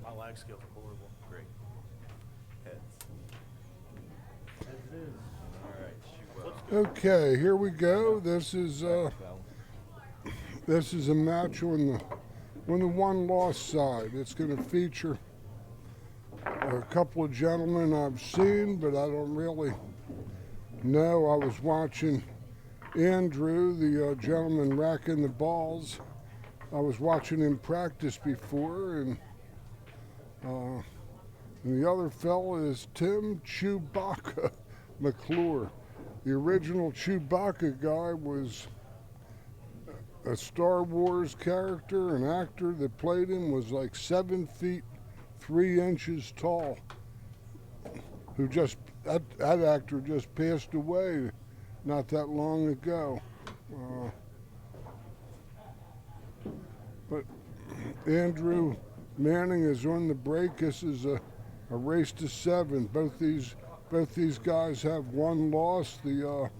My lag skills are horrible. Great. Heads. Heads it is. All right, shoot well. Okay, here we go. This is a match on the one-loss side. It's going to feature a couple of gentlemen I've seen, but I don't really know. I was watching Andrew, the gentleman racking the balls. I was watching him practice before, and the other fella is Tim Chewbacca McClure. The original Chewbacca guy was a Star Wars character, an actor that played him was like 7 feet 3 inches tall. Who just that actor just passed away not that long ago. But Andrew Manning is on the break. This is a race to 7. Both these guys have one loss. The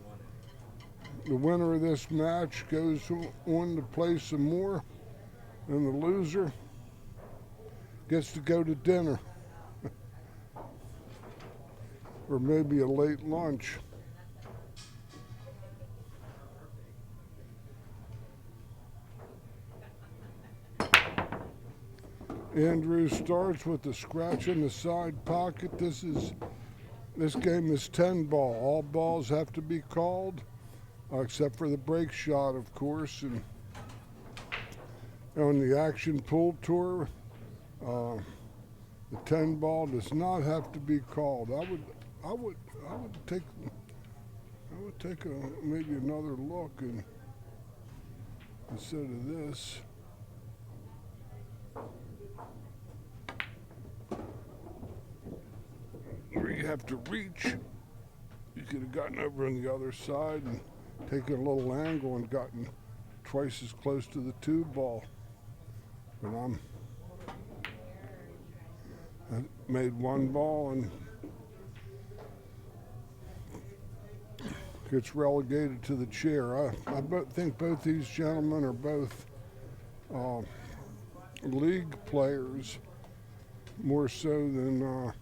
winner of this match goes on to play some more, and the loser gets to go to dinner or maybe a late lunch. Andrew starts with the scratch in the side pocket. This game is 10 ball. All balls have to be called, except for the break shot, of course. And on the Action Pool Tour, the 10 ball does not have to be called. I would take maybe another look and instead of this. Where you have to reach, you could have gotten over on the other side and taken a little angle and gotten twice as close to the 2 ball. But I made 1 ball and gets relegated to the chair. I think both these gentlemen are both league players, more so than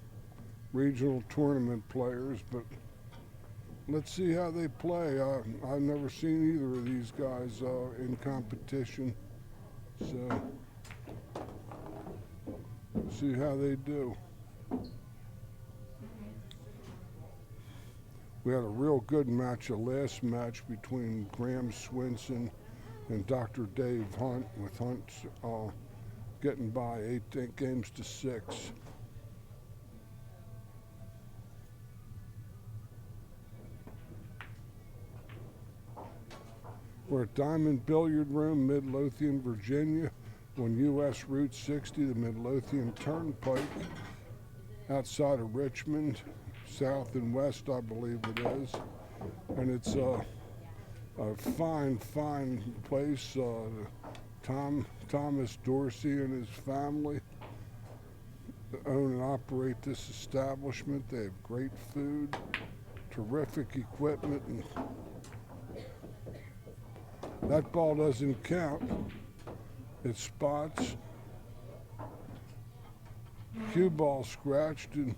regional tournament players, but let's see how they play. I've never seen either of these guys in competition, so see how they do. We had a real good match, a last match between Graham Swinson and Dr. Dave Hunt, with Hunt getting by 8 games to 6. We're at Diamond Billiard Room, Midlothian, Virginia, on U.S. Route 60, the Midlothian Turnpike, outside of Richmond, south and west, I believe it is. And it's a fine, fine place. Thomas Dorsey and his family own and operate this establishment. They have great food, terrific equipment, and that ball doesn't count. It spots. Cue ball scratched, and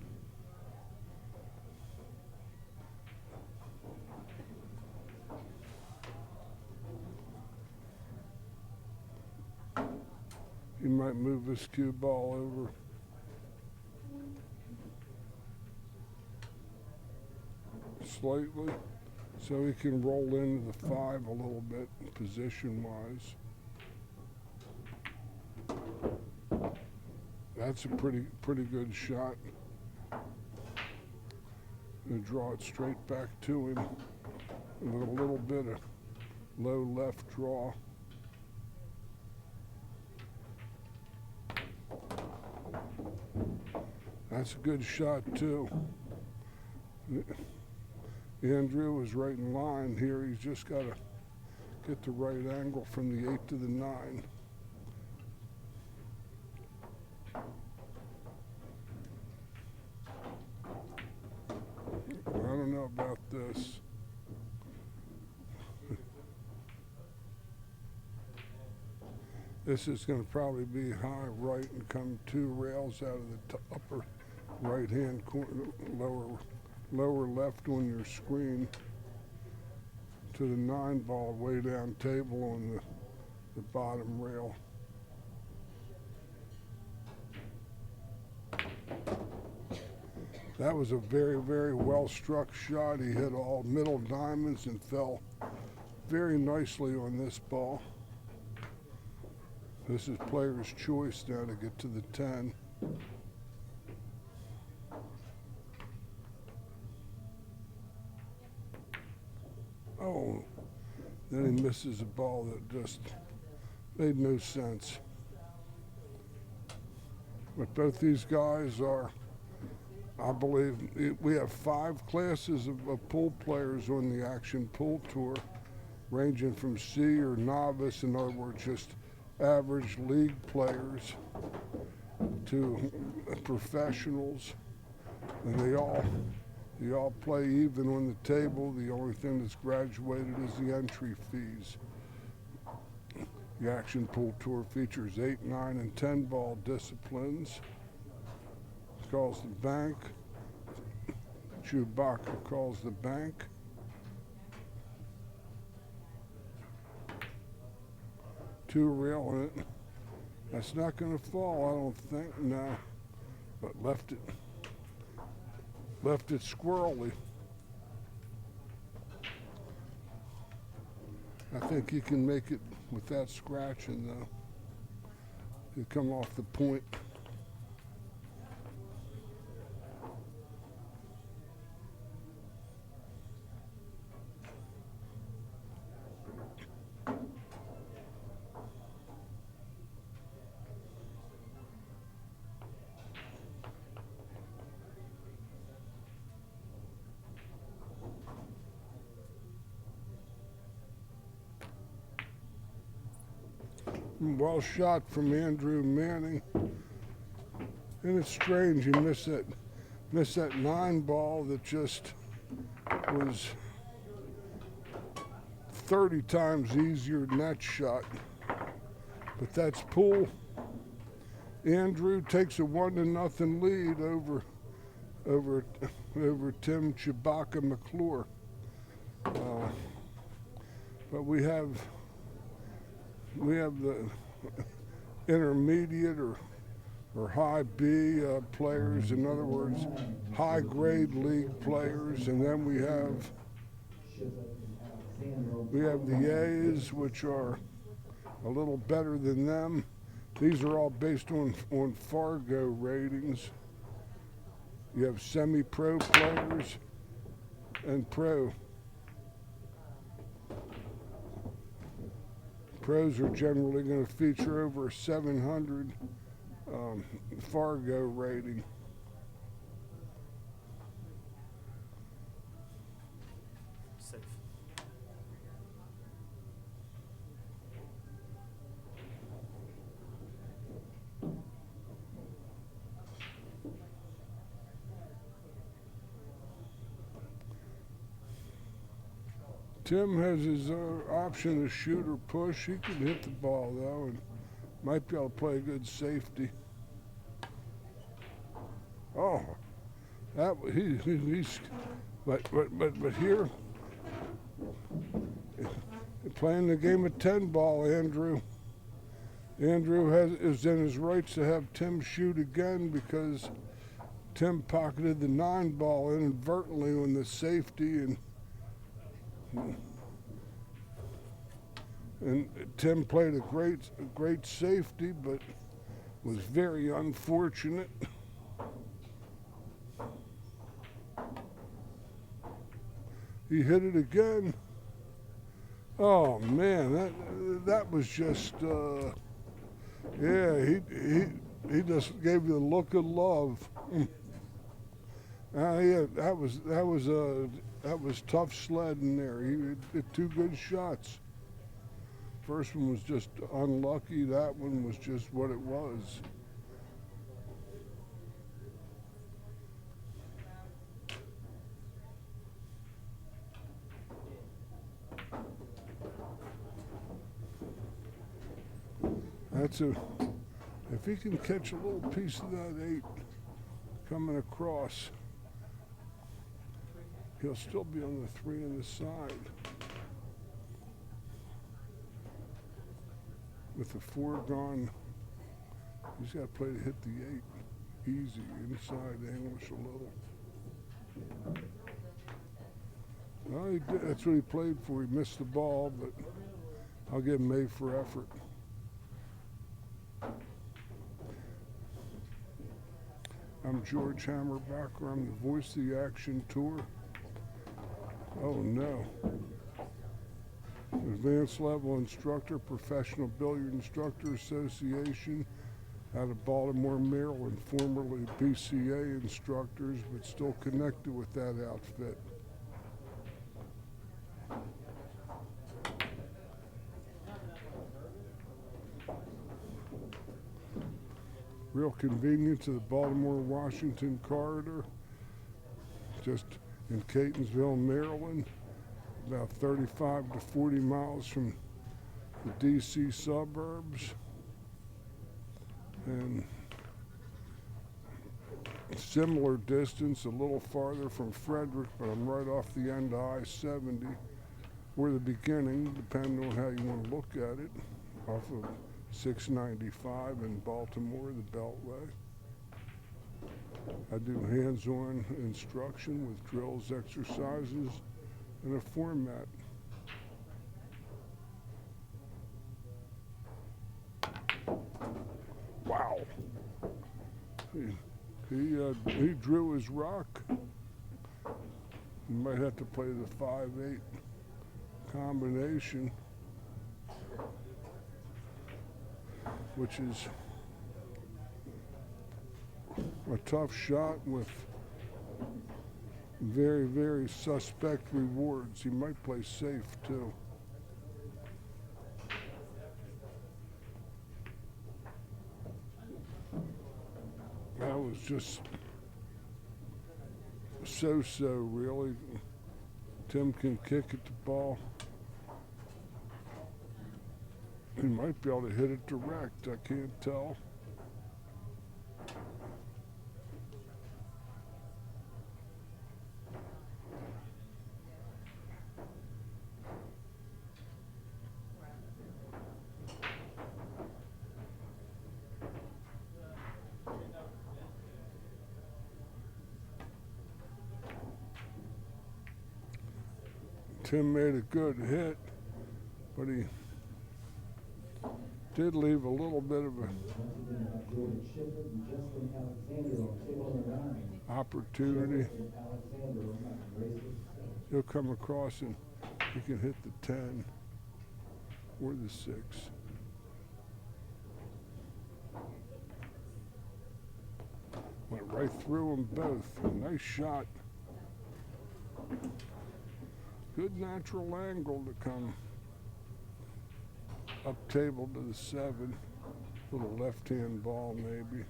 he might move his cue ball over. Slightly, so he can roll into the 5 a little bit position-wise. That's a pretty good shot. And draw it straight back to him with a little bit of low left draw. That's a good shot too. Andrew was right in line here. He's just got to get the right angle from the 8 to the 9. I don't know about this. This is going to probably be high right and come 2 rails out of the upper right-hand corner, lower left on your screen to the 9 ball way down table on the bottom rail. That was a very, very well struck shot. He hit all middle diamonds and fell very nicely on this ball. This is player's choice now to get to the 10. Oh, then he misses a ball that just made no sense. But both these guys are, I believe, we have 5 classes of pool players on the Action Pool Tour, ranging from C or novice, in other words, just average league players, to professionals, and they all play even on the table. The only thing that's graduated is the entry fees. The Action Pool Tour features 8, 9, and 10 ball disciplines. It calls the bank. Chewbacca calls the bank. Two rail in it. That's not going to fall, I don't think. No, but left it squirrely. I think he can make it without scratching, though. He'll come off the point. Well shot from Andrew Manning. And it's strange, you miss that 9 ball that just was 30 times easier than that shot. But that's pool. Andrew takes a 1-0 lead over Tim Chewbacca McClure. But we have the intermediate or high B players, in other words, high grade league players, and then we have the A's, which are a little better than them. These are all based on Fargo ratings. You have semi-pro players and pro. Pros are generally going to feature over a 700 Fargo rating. Safe. Tim has his option to shoot or push. He can hit the ball, though, and might be able to play a good safety. Oh, he's but here, playing the game of 10 ball, Andrew is in his rights to have Tim shoot again, because Tim pocketed the 9 ball inadvertently on the safety, and Tim played a great safety, but was very unfortunate. He hit it again. Oh man, that was just yeah. He just gave you the look of love. Yeah, that was tough sledding there. He hit 2 good shots. First one was just unlucky. That one was just what it was. That's if he can catch a little piece of that 8 coming across, he'll still be on the 3 on the side. With the 4 gone, he's got to play to hit the 8 easy, inside English a little. Well, he did. That's what he played for. He missed the ball, but I'll give him A for effort. I'm George Hammerbacher. I'm the voice of the Action Tour. Oh no. Advanced level instructor, Professional Billiard Instructor Association out of Baltimore, Maryland, formerly PCA instructors, but still connected with that outfit. Real convenient to the Baltimore-Washington corridor, just in Catonsville, Maryland, about 35 to 40 miles from the DC suburbs, and similar distance, a little farther from Frederick, but I'm right off the end of I-70, or the beginning, depending on how you want to look at it, off of 695 in Baltimore, the Beltway. I do hands-on instruction with drills, exercises, and a format. Wow. He drew his rock. You might have to play the 5-8 combination, which is a tough shot with very, very suspect rewards. He might play safe too. That was just so-so, really. Tim can kick at the ball. He might be able to hit it direct, I can't tell. Tim made a good hit, but he did leave a little bit of an opportunity. He'll come across and he can hit the 10 or the 6. Went right through them both. Nice shot. Good natural angle to come up table to the 7. Little left-hand ball maybe,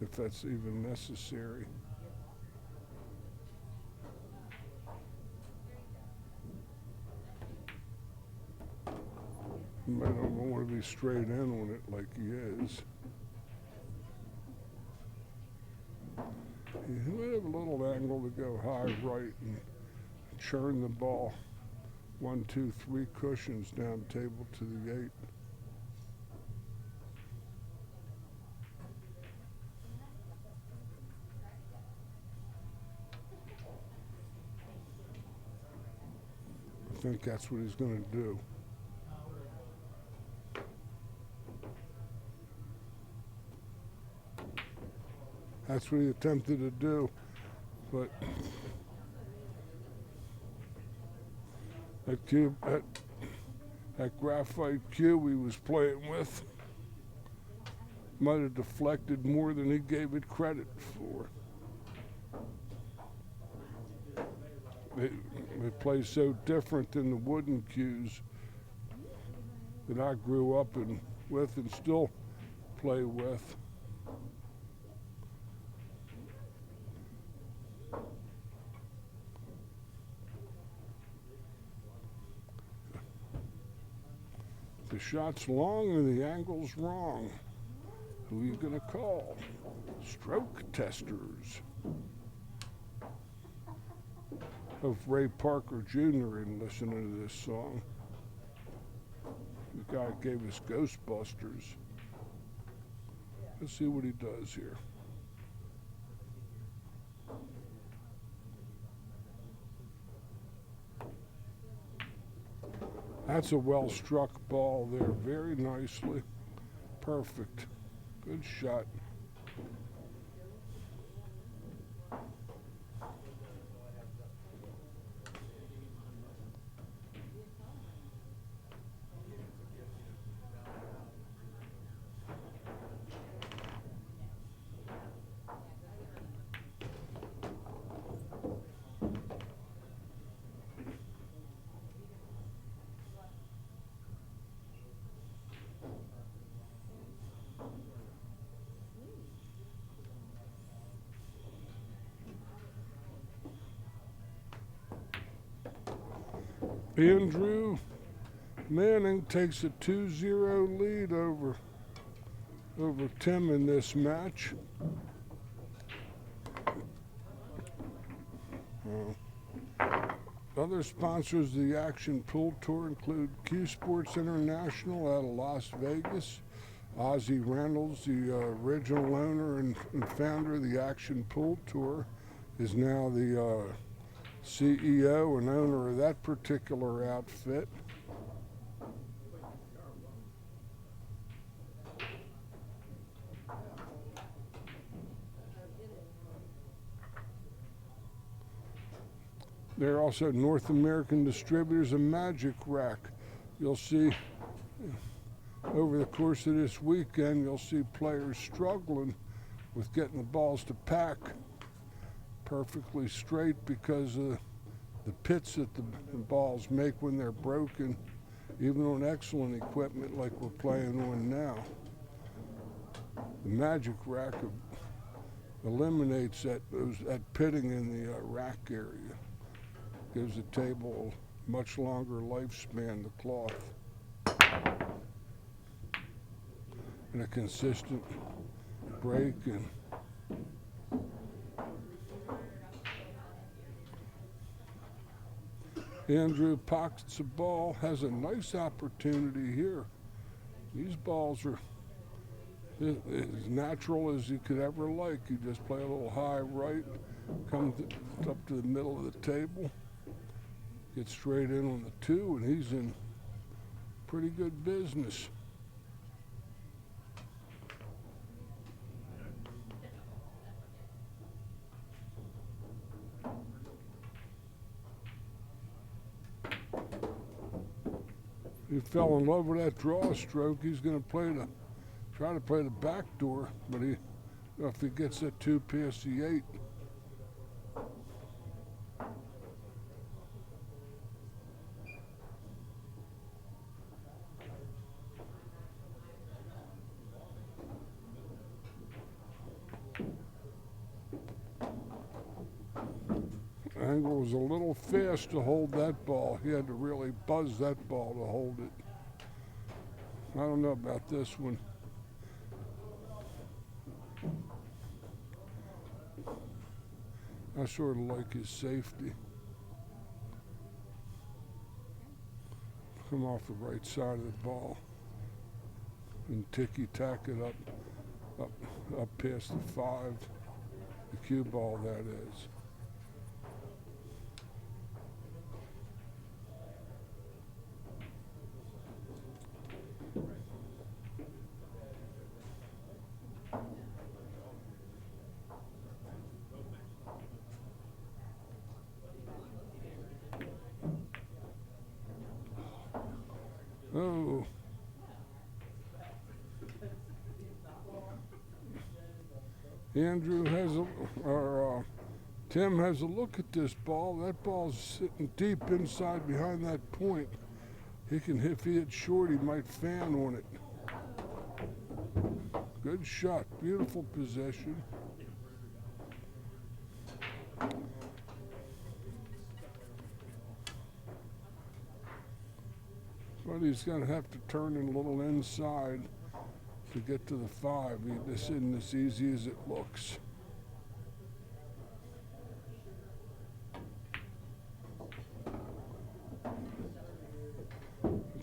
if that's even necessary. You might not want to be straight in on it like he is. He might have a little angle to go high right and churn the ball 1, 2, 3 cushions down table to the 8. I think that's what he's going to do. That's what he attempted to do, but that graphite cube he was playing with might have deflected more than he gave it credit for. It plays so different than the wooden cues that I grew up with and still play with. The shot's long and the angle's wrong. Who are you gonna call? Stroke testers. Hope Ray Parker Jr. isn't listening to this song. The guy gave us Ghostbusters. Let's see what he does here. That's a well-struck ball there, very nicely. Perfect. Good shot. Andrew Manning takes a 2-0 lead over Tim in this match. Other sponsors of the Action Pool Tour include Q Sports International out of Las Vegas. Ozzie Reynolds, the original owner and founder of the Action Pool Tour, is now the CEO and owner of that particular outfit. They're also North American distributors of Magic Rack. You'll see over the course of this weekend, you'll see players struggling with getting the balls to pack perfectly straight because of the pits that the balls make when they're broken, even on excellent equipment like we're playing on now. The Magic Rack eliminates that pitting in the rack area. Gives the table a much longer lifespan, the cloth. And a consistent break. And Andrew pockets the ball, has a nice opportunity here. These balls are as natural as you could ever like. You just play a little high right, come up to the middle of the table, get straight in on the 2, and he's in pretty good business. He fell in love with that draw stroke. He's going to try to play the back door, but if he gets that 2 past the 8. Angle was a little fast to hold that ball. He had to really buzz that ball to hold it. I don't know about this one. I sort of like his safety. Come off the right side of the ball and ticky-tack it up past the 5, the cue ball that is. Oh. Tim has a look at this ball. That ball's sitting deep inside behind that point. If he hits short, he might fan on it. Good shot, beautiful possession. But he's going to have to turn it a little inside to get to the 5. This isn't as easy as it looks.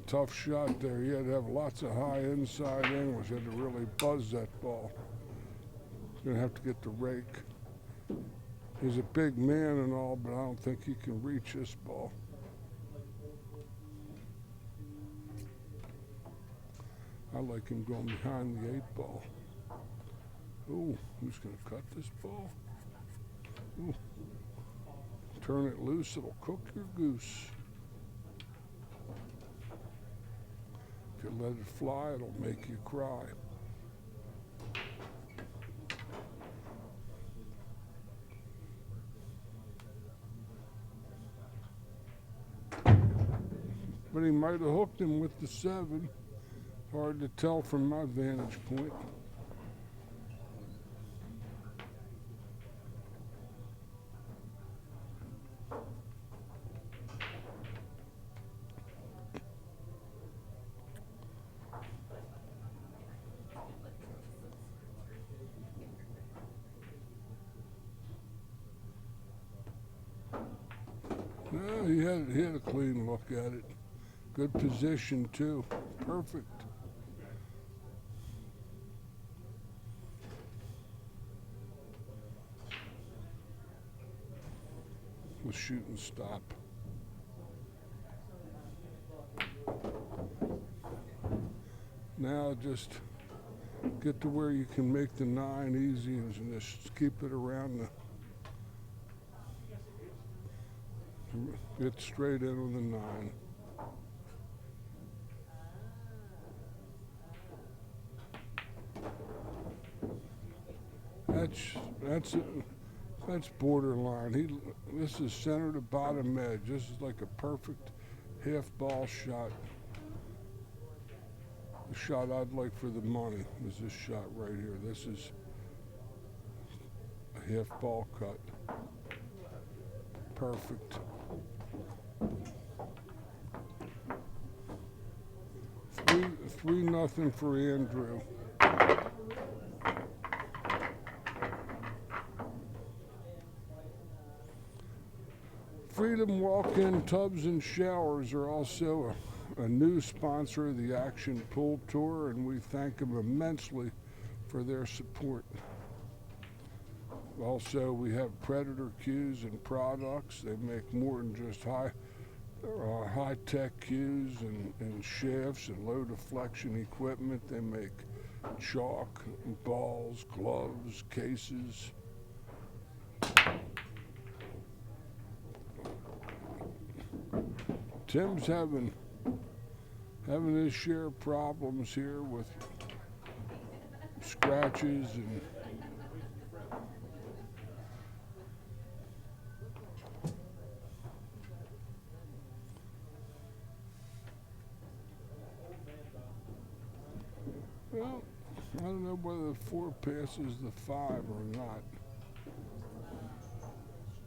Tough shot there. He had to have lots of high inside angles. He had to really buzz that ball. He's going to have to get the rake. He's a big man and all, but I don't think he can reach this ball. I like him going behind the 8 ball. Ooh, who's going to cut this ball? Ooh. Turn it loose, it'll cook your goose. If you let it fly, it'll make you cry. But he might have hooked him with the 7. Hard to tell from my vantage point. No, he had a clean look at it. Good position too. Perfect. With shoot and stop. Now just get to where you can make the 9 easy and just keep it around the. Get straight in on the 9. That's borderline. This is center to bottom edge. This is like a perfect half ball shot. The shot I'd like for the money is this shot right here. This is a half ball cut. Perfect. 3-0 for Andrew. Freedom Walk-In Tubs and Showers are also a new sponsor of the Action Pool Tour, and we thank them immensely for their support. Also, we have Predator cues and products. They make more than just high-tech cues and shafts and low deflection equipment. They make chalk, balls, gloves, cases. Tim's having his share of problems here with scratches and well, I don't know whether the 4 passes the 5 or not.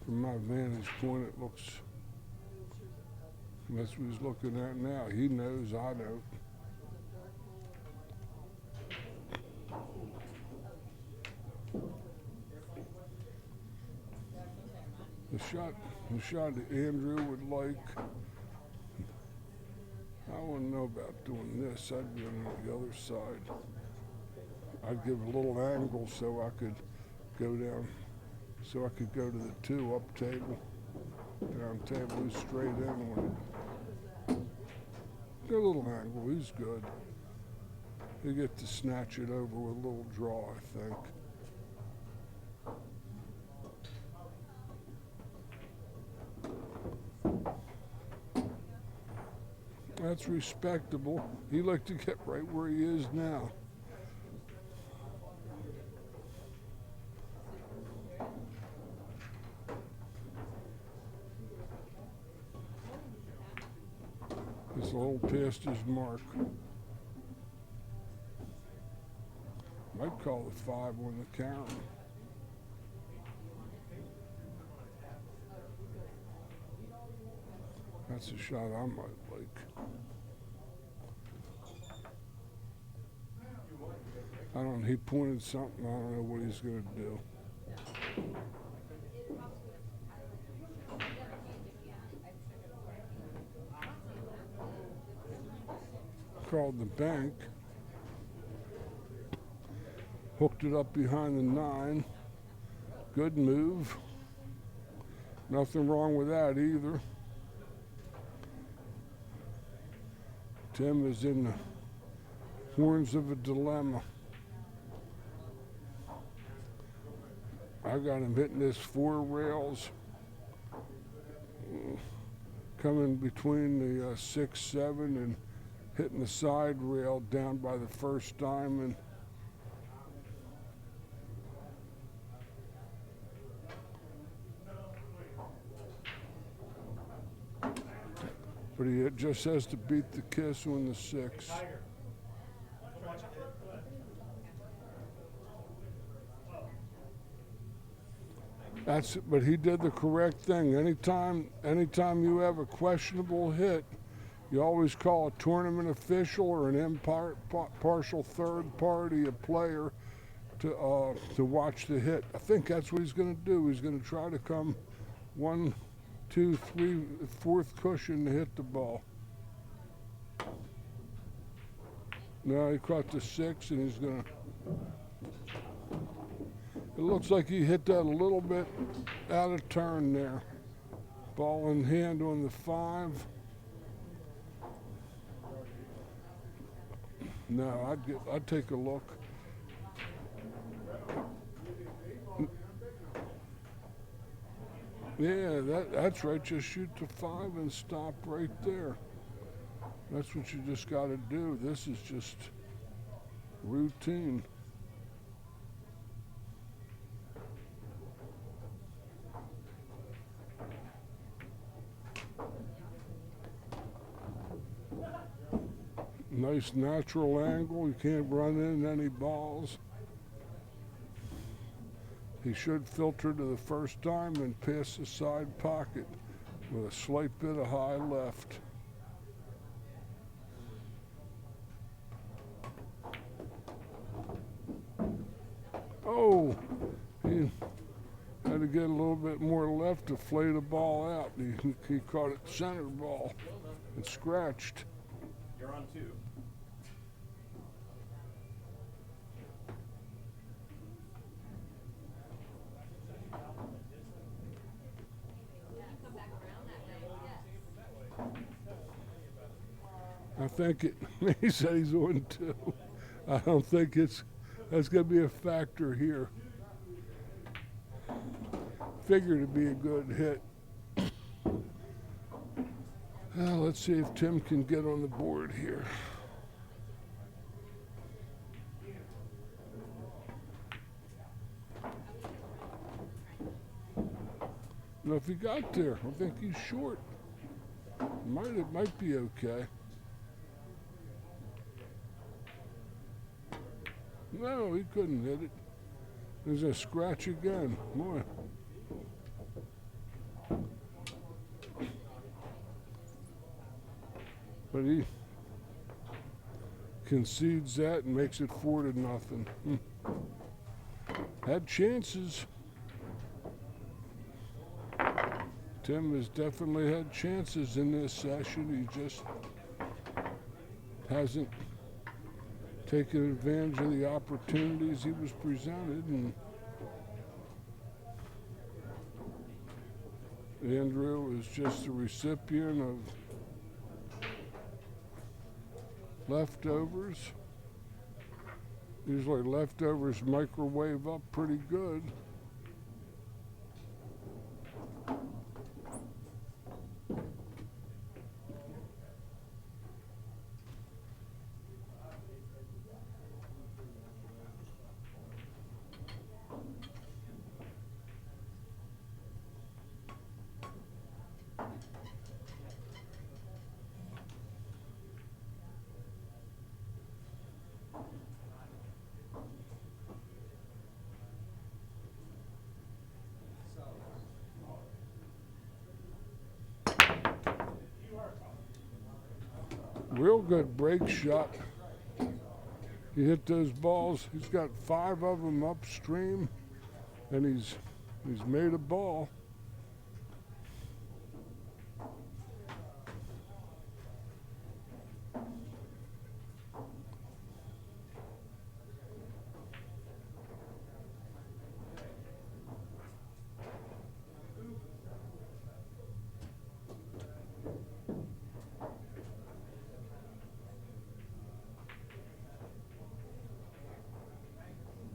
From my vantage point, it looks. That's what he's looking at now. He knows, I don't. The shot that Andrew would like. I wouldn't know about doing this. I'd be on the other side. I'd give a little angle so I could go down, so I could go to the 2 up table, down table, he's straight in with it. A little angle, he's good. He'll get to snatch it over with a little draw, I think. That's respectable. He'd like to get right where he is now. He's a little past his mark. Might call the 5 on the count. That's a shot I might like. I don't know, he pointed something, I don't know what he's going to do. Called the bank. Hooked it up behind the 9. Good move. Nothing wrong with that either. Tim is in the horns of a dilemma. I got him hitting this 4 rails, coming between the 6, 7, and hitting the side rail down by the first diamond. But he just has to beat the kiss on the 6. But he did the correct thing. Anytime you have a questionable hit, you always call a tournament official or an impartial third party, a player, to watch the hit. I think that's what he's going to do. He's going to try to come 1, 2, 3, 4th cushion to hit the ball. No, he caught the 6, and he's going to. It looks like he hit that a little bit out of turn there. Ball in hand on the 5. No, I'd take a look. Yeah, that's right. Just shoot the 5 and stop right there. That's what you just got to do. This is just routine. Nice natural angle. You can't run in any balls. He should filter to the first time and pass the side pocket with a slight bit of high left. Oh, he had to get a little bit more left to flay the ball out. He caught it center ball and scratched. You're on 2. I think it, he said he's on 2. I don't think that's going to be a factor here. Figured it'd be a good hit. Let's see if Tim can get on the board here. Now, if he got there, I think he's short. It might be okay. No, he couldn't hit it. There's a scratch again. Boy. But he concedes that and makes it 4-0. Had chances. Tim has definitely had chances in this session. He just hasn't taken advantage of the opportunities he was presented. And Andrew is just a recipient of leftovers. Usually leftovers microwave up pretty good. Real good break shot. He hit those balls. He's got 5 of them upstream, and he's made a ball.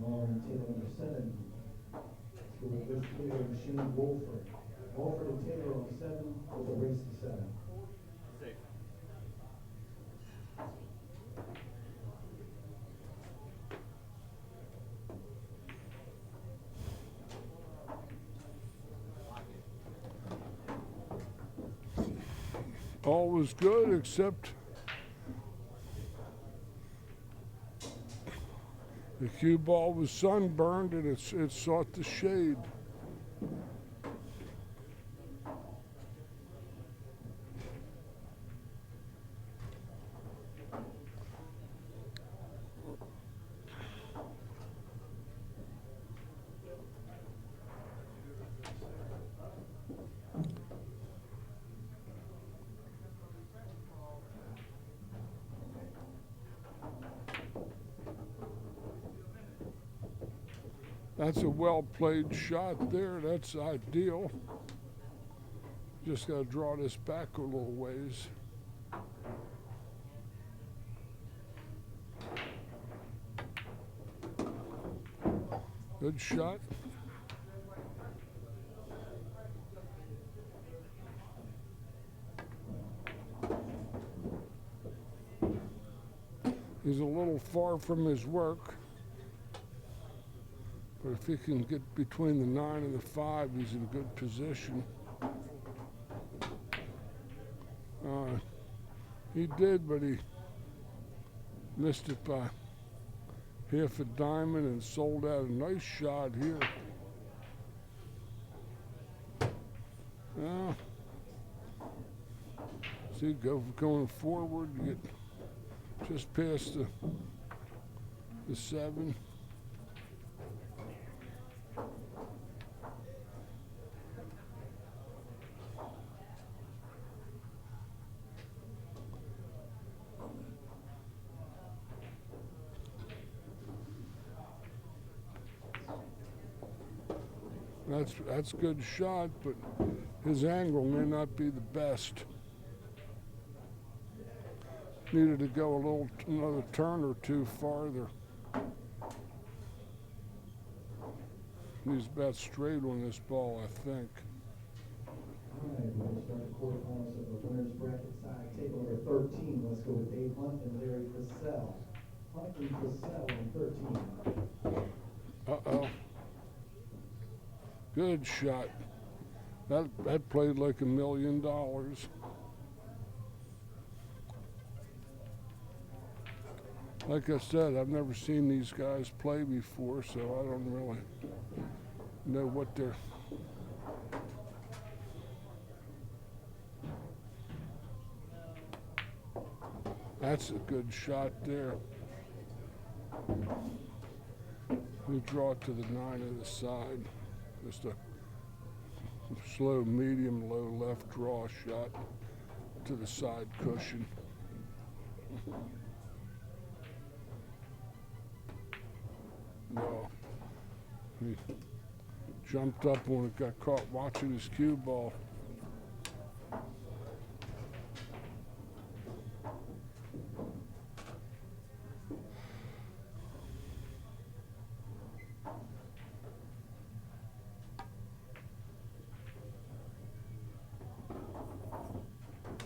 On table number 7, let's go with West Taylor and Shane Wolford. Wolford and Taylor on 7 with a race to 7. Safe. All was good except the cue ball was sunburned and it sought the shade. That's a well-played shot there. That's ideal. Just got to draw this back a little ways. Good shot. He's a little far from his work. But if he can get between the 9 and the 5, he's in good position. He did, but he missed it by half a diamond and sold out a nice shot here. See, going forward, you get just past the 7. That's a good shot, but his angle may not be the best. Needed to go another turn or 2 farther. He's about straight on this ball, I think. All right, we're going to start the quarterfinals of the winners bracket side. Table number 13, let's go with Dave Hunt and Larry Cassell. Hunt and Cassell on 13. Uh-oh. Good shot. That played like $1 million. Like I said, I've never seen these guys play before, so I don't really know what they're... That's a good shot there. We draw it to the 9 of the side. Just a slow, medium, low left draw shot to the side cushion. No. He jumped up when it got caught watching his cue ball.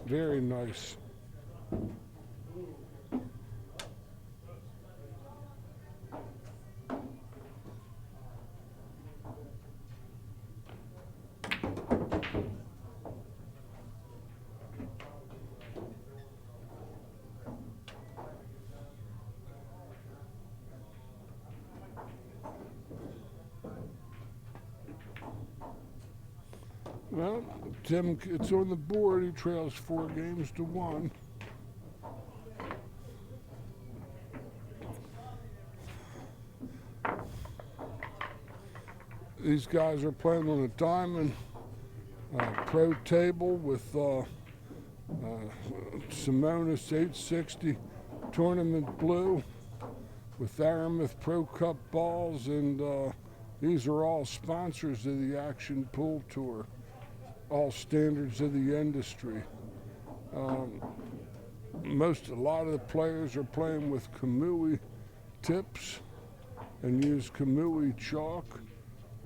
Very nice. Well, Tim, it's on the board. He trails 4 games to 1. These guys are playing on a diamond pro table with Simonis 860 tournament blue with Aramith Pro Cup balls, and these are all sponsors of the Action Pool Tour, all standards of the industry. A lot of the players are playing with Kamui tips and use Kamui chalk.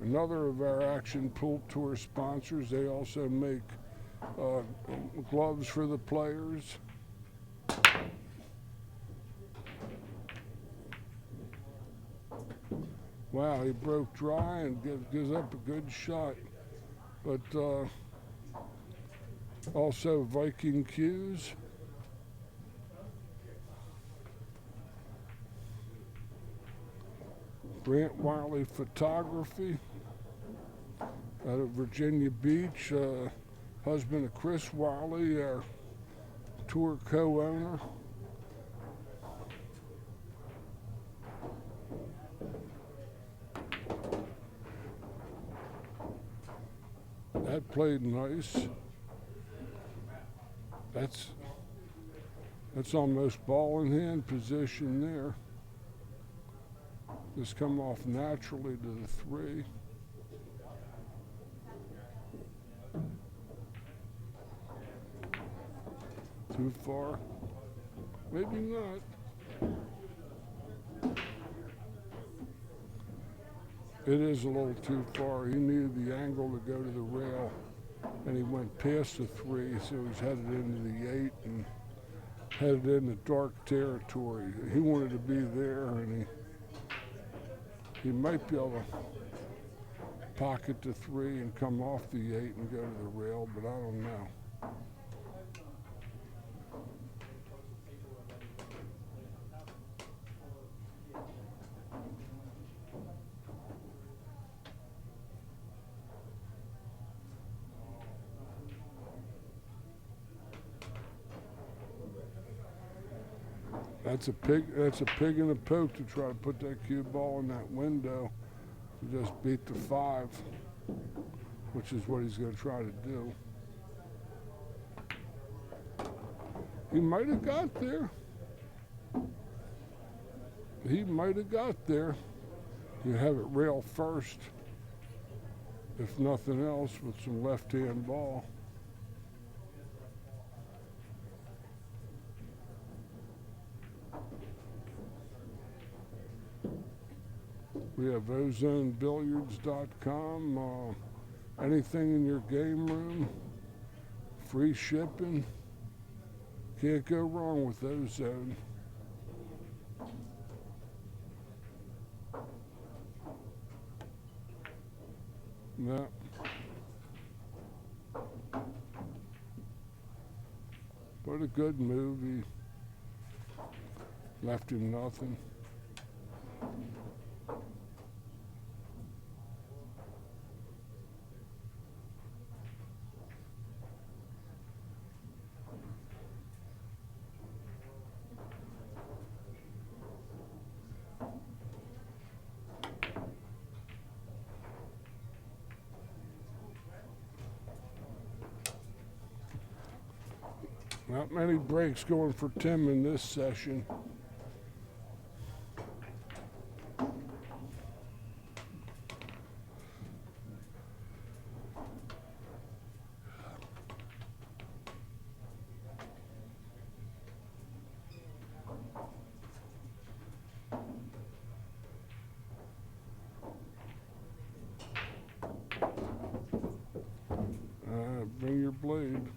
Another of our Action Pool Tour sponsors. They also make gloves for the players. Wow, he broke dry and gives up a good shot. But also Viking cues. Grant Wylie Photography out of Virginia Beach, husband of Chris Wylie, our tour co-owner. That played nice. That's almost ball in hand position there. Just come off naturally to the 3. Too far? Maybe not. It is a little too far. He needed the angle to go to the rail, and he went past the 3, so he's headed into the 8 and headed into dark territory. He wanted to be there, and he might be able to pocket the 3 and come off the 8 and go to the rail, but I don't know. That's a pig in a poke to try to put that cue ball in that window. He just beat the 5, which is what he's going to try to do. He might have got there. He might have got there. You have it rail first, if nothing else, with some left-hand ball. We have OzoneBilliards.com. Anything in your game room, free shipping. Can't go wrong with Ozone. No. What a good move. He left him nothing. Not many breaks going for Tim in this session. Bring your blade.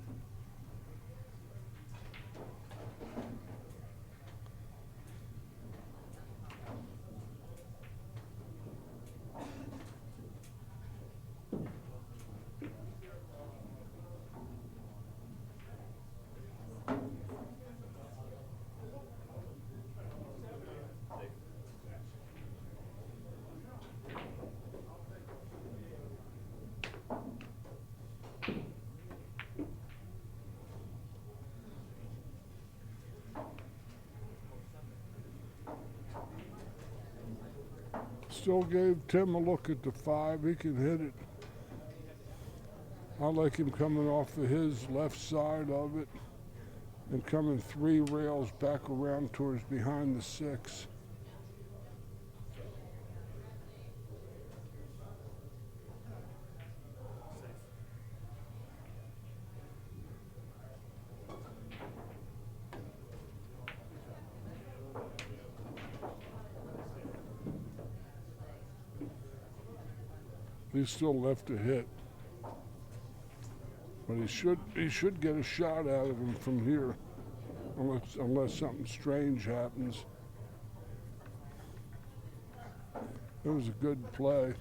still gave Tim a look at the 5. He can hit it. I like him coming off of his left side of it and coming 3 rails back around towards behind the 6. He's still left a hit. But he should get a shot out of him from here, unless something strange happens. It was a good play.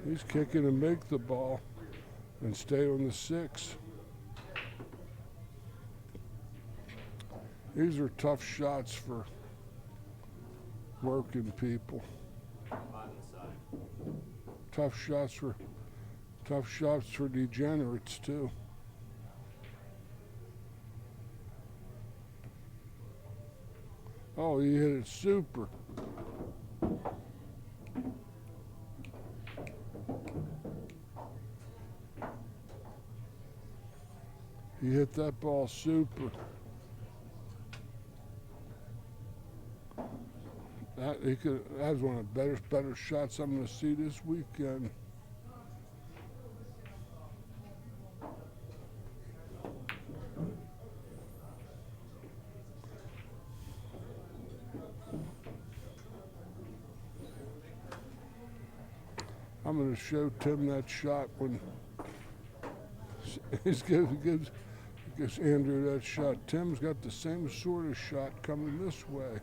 He's kicking to make the ball and stay on the 6. These are tough shots for working people. On the side. Tough shots for degenerates too. Oh, he hit it super. He hit that ball super. That was one of the better shots I'm going to see this weekend. I'm going to show Tim that shot when he gives Andrew that shot. Tim's got the same sort of shot coming this way.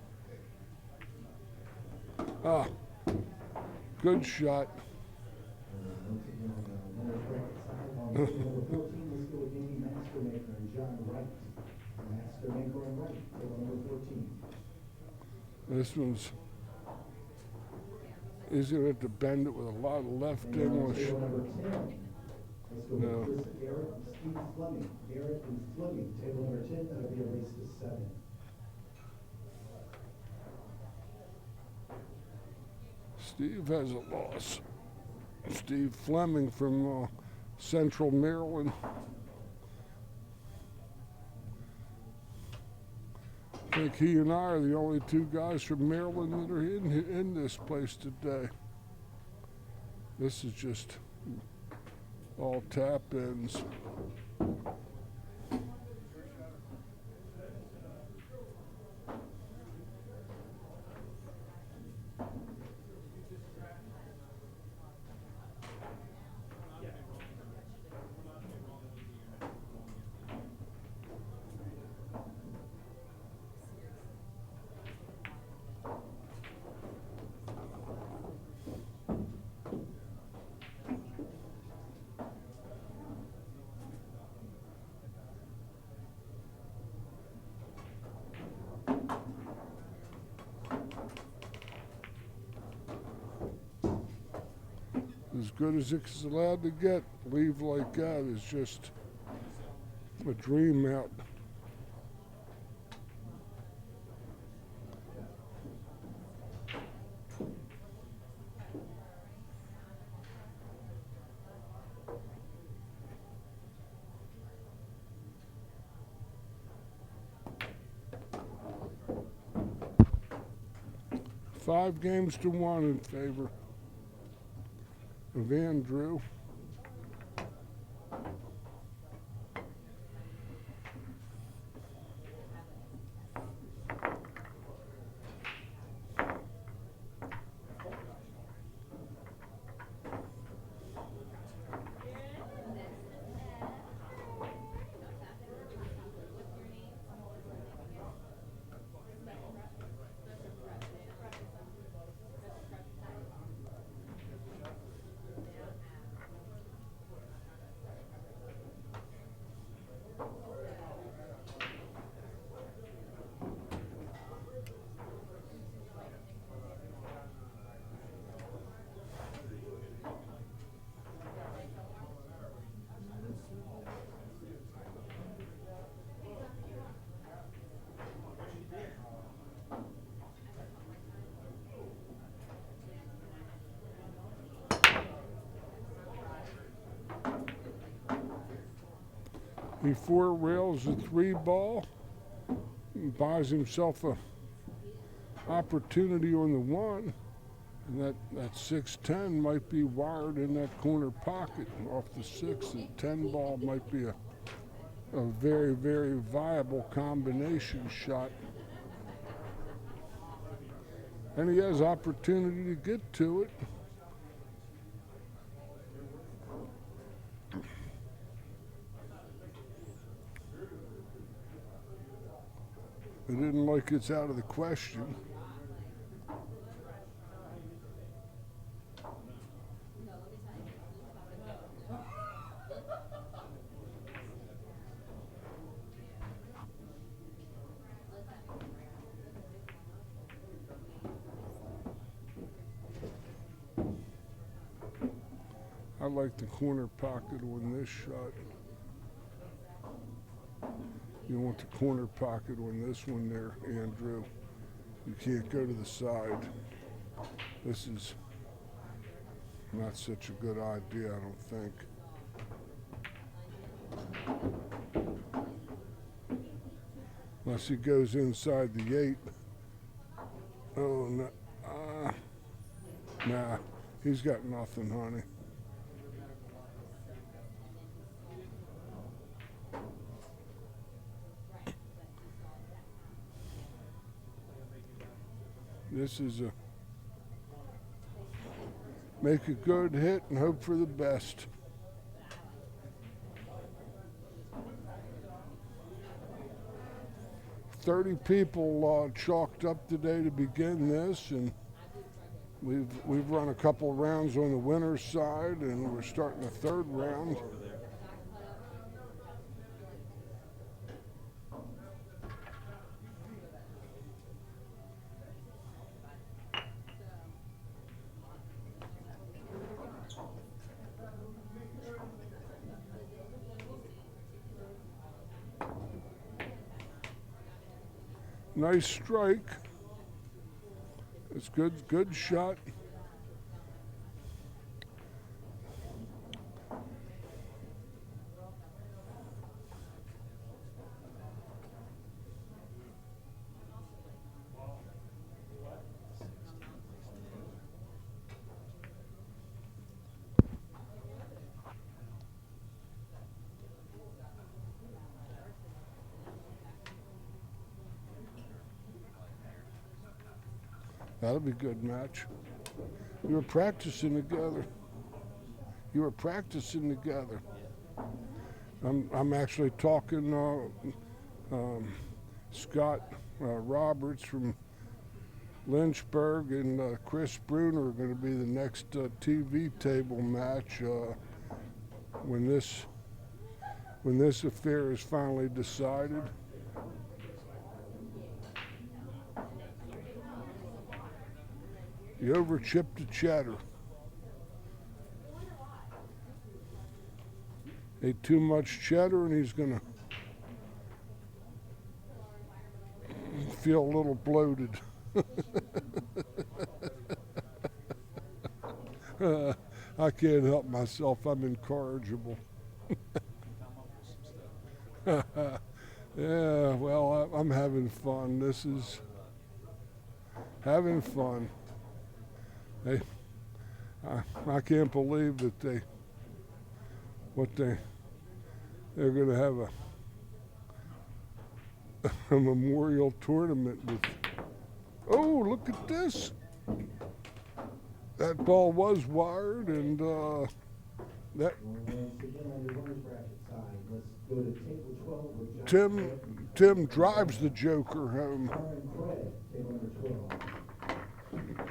Ah, good shot. This one's, he's going to have to bend it with a lot of left English. No. Derek and Fleming, table number 10, that'll be a race to 7. Steve has a loss. Steve Fleming from Central Maryland. I think he and I are the only 2 guys from Maryland that are in this place today. This is just all tap ins. As good as it's allowed to get, leave like that is just a dream out. Five games to 1 in favor of Andrew. before rails a 3-ball, buys himself a opportunity on the 1, and that 6-10 might be wired in that corner pocket off the 6. The 10 ball might be a very, very viable combination shot. And he has opportunity to get to it. It isn't like it's out of the question. I like the corner pocket on this shot. You want the corner pocket on this one there, Andrew. You can't go to the side. This is not such a good idea, I don't think. Unless he goes inside the 8. Oh, no. Nah, he's got nothing, honey. This is a make a good hit and hope for the best. "30 people chalked up today to begin this, and we've run a couple rounds on the winner's side, and we're starting the 3rd round. Nice strike. It's good shot. That'll be a good match. You were practicing together. I'm actually talking Scott Roberts from Lynchburg and Chris Bruner are going to be the next TV table match when this affair is finally decided. He overchipped the chatter. Ate too much cheddar and he's gonna feel a little bloated. I can't help myself, I'm incorrigible. Yeah, well, I'm having fun. This is having fun. I can't believe that they're going to have a memorial tournament with. Oh, look at this! That ball was wired, and that. Tim drives the joker home.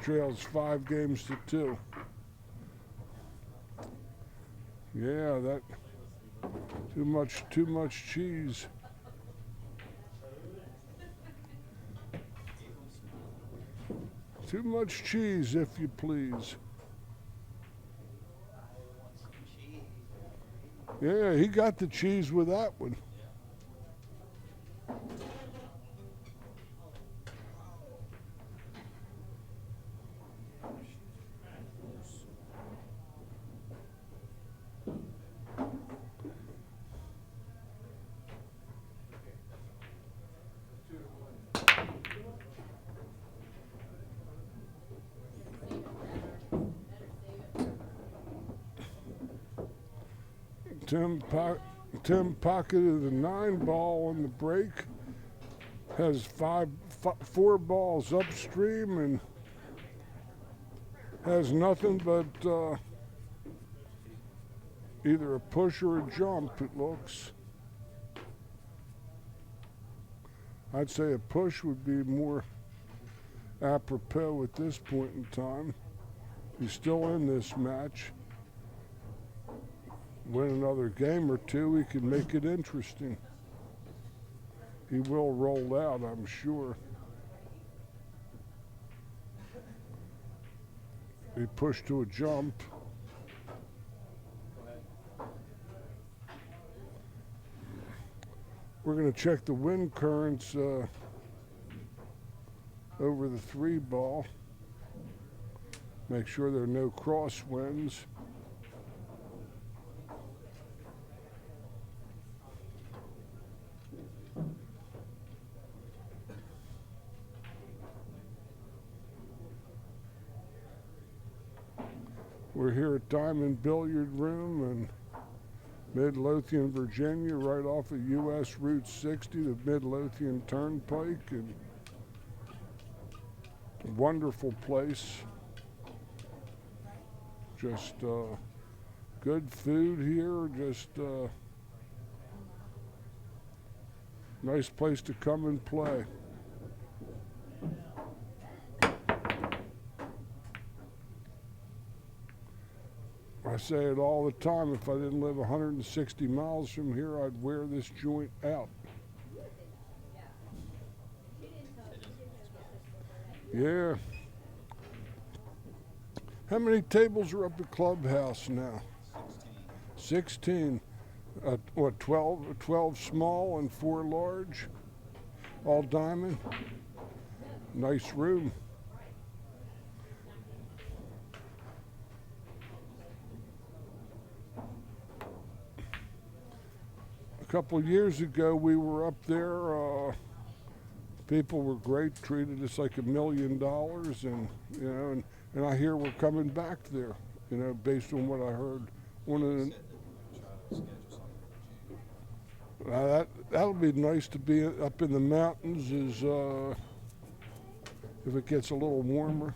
Trails 5 games to 2. Yeah, that too much cheese. Too much cheese, if you please. Yeah, he got the cheese with that one. Tim pocketed the 9 ball on the break. Has 4 balls upstream and has nothing but either a push or a jump, it looks. I'd say a push would be more apropos at this point in time. He's still in this match. Win another game or two, he can make it interesting. He will roll out, I'm sure. He pushed to a jump. We're going to check the wind currents over the 3 ball. Make sure there are no crosswinds. We're here at Diamond Billiard Room in Midlothian, Virginia, right off of US Route 60, the Midlothian Turnpike, and a wonderful place. Just good food here, just nice place to come and play. I say it all the time, if I didn't live 160 miles from here, I'd wear this joint out. Yeah. How many tables are up at Clubhouse now? 16. What, 12 small and 4 large? All diamond? Nice room. A couple years ago, we were up there. People were great, treated us like $1 million, and you know, and I hear we're coming back there. You know, based on what I heard. One of the, that'll be nice to be up in the mountains. Is if it gets a little warmer.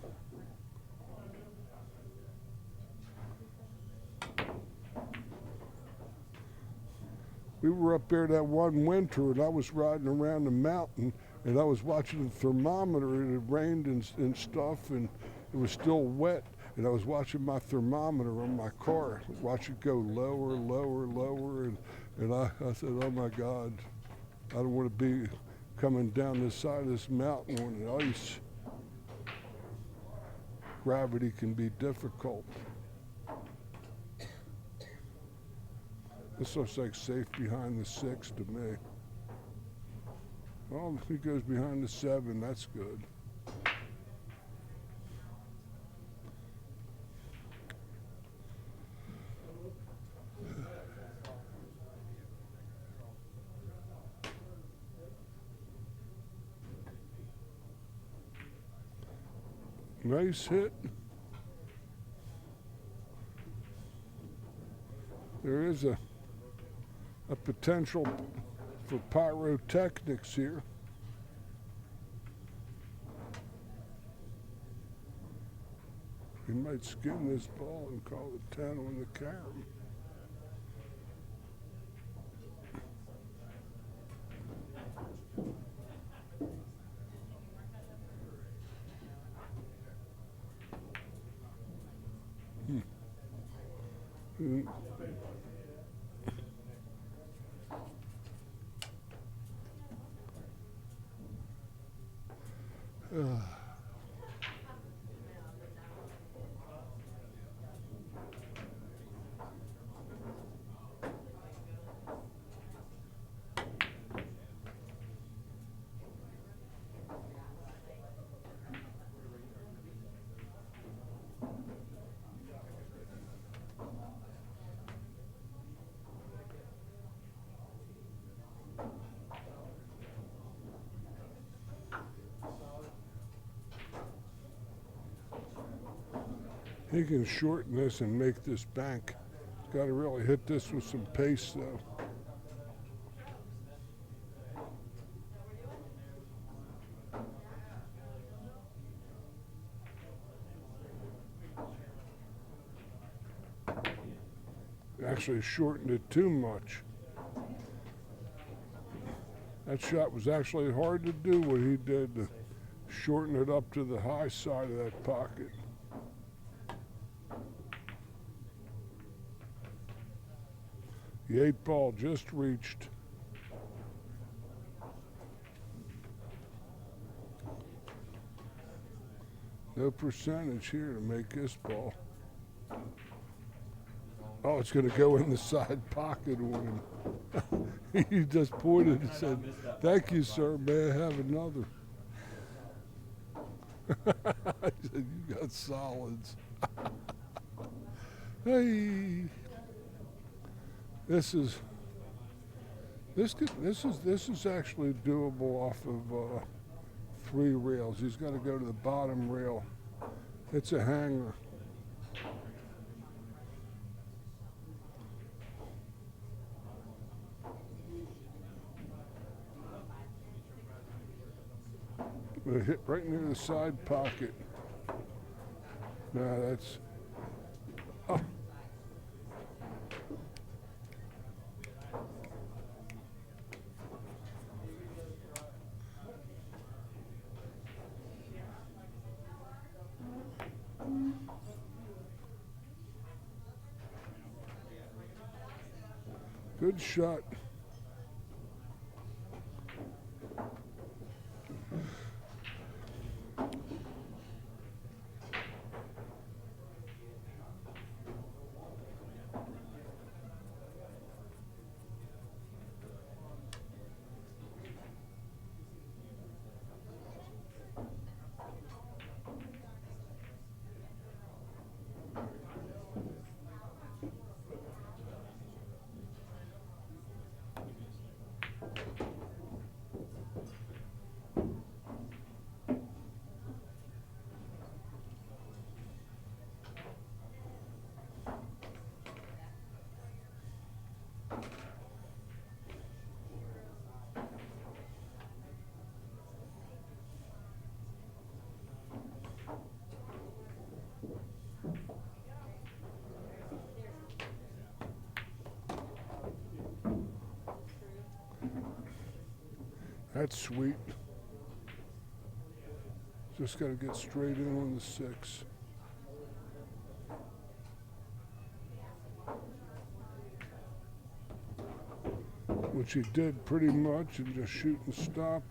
We were up there that one winter, and I was riding around the mountain, and I was watching the thermometer. It had rained and stuff, and it was still wet, and I was watching my thermometer on my car, watch it go lower, lower, lower, and I said, oh my God, I don't want to be coming down this side of this mountain on the ice. Gravity can be difficult. This looks like safe behind the 6 to me. Well, he goes behind the 7, that's good. Nice hit. There is a potential for pyrotechnics here. He might skin this ball and call it 10 on the carom. He can shorten this and make this bank Got to really hit this with some pace, though. Actually shortened it too much. That shot was actually hard to do what he did to shorten it up to the high side of that pocket. The 8 ball just reached. No percentage here to make this ball. Oh, it's going to go in the side pocket on him. He just pointed and said, "Thank you, sir. May I have another?" I said, "You got solids." Hey, this is actually doable off of 3 rails. He's got to go to the bottom rail. It's a hanger. It hit right near the side pocket. Now that's. Oh. Good shot. That's sweet. Just got to get straight in on the 6. Which he did pretty much, and just shoot and stop.